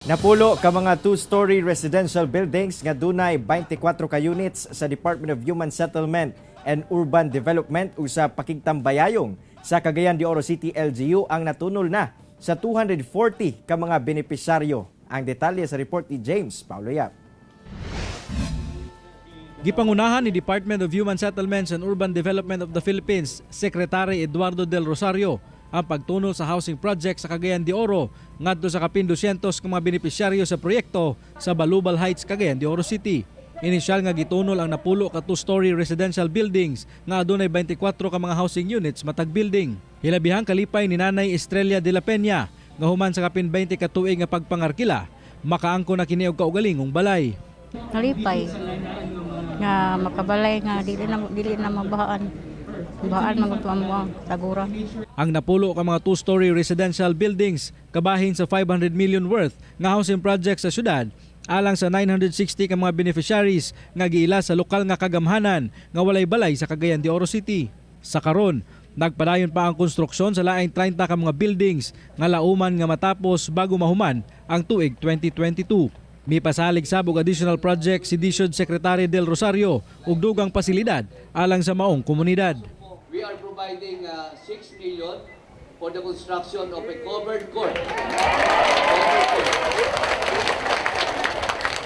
Napulo ka mga two-story residential buildings nga dunay 24 ka units sa Department of Human Settlement and Urban Development o sa Pakigtambayayong sa Cagayan de Oro City LGU ang natunol na sa 240 ka mga benepisyaryo. Ang detalye sa report ni James Paulo Yap. Gipangunahan ni Department of Human Settlements and Urban Development of the Philippines, Secretary Eduardo Del Rosario, ang pagtunol sa housing project sa Cagayan de Oro ngadto sa kapin 200 ka mga benepisyaryo sa proyekto sa Balubal Heights, Cagayan de Oro City. Inisyal nga gitunol ang napulo ka two-story residential buildings nga adunay 24 ka mga housing units matag building. Hilabihang kalipay ni Nanay Estrella de la Peña nga human sa kapin 20 ka tuig nga pagpangarkila, makaangko na kini og kaugalingong balay. Kalipay nga makabalay nga dili na mabahaan. Bahaan magtuamang tagura. Ang napulo ka mga two-story residential buildings kabahin sa 500 million worth nga housing project sa syudad alang sa 960 ka mga beneficiaries nga giila sa lokal nga kagamhanan nga walay balay sa Cagayan de Oro City. Sa karon, nagpadayon pa ang konstruksyon sa laing 30 ka mga buildings nga lauman nga matapos bago mahuman ang tuig 2022. Mipasalig sabog additional project si DSUD Secretary Del Rosario ug dugang pasilidad alang sa maong komunidad. We are providing 6 million for the construction of a covered court.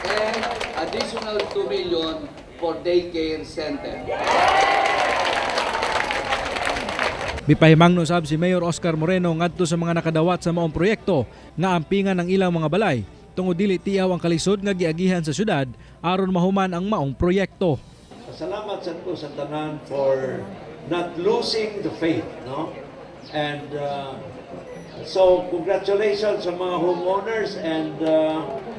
And additional 2 million for daycare center. Mipahimangno sab si Mayor Oscar Moreno ngadto sa mga nakadawat sa maong proyekto nga ampingan ang ilang mga balay tungod dili tiyaw ang kalisod nga giagihan sa syudad aron mahuman ang maong proyekto. Salamat sa tanan for not losing the faith, no? And so congratulations sa mga homeowners, and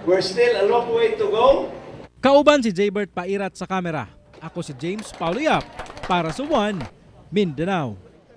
we're still a long way to go. Kauban si Jaybert Pairat sa kamera. Ako si James Paulo Yap para sa One Mindanao.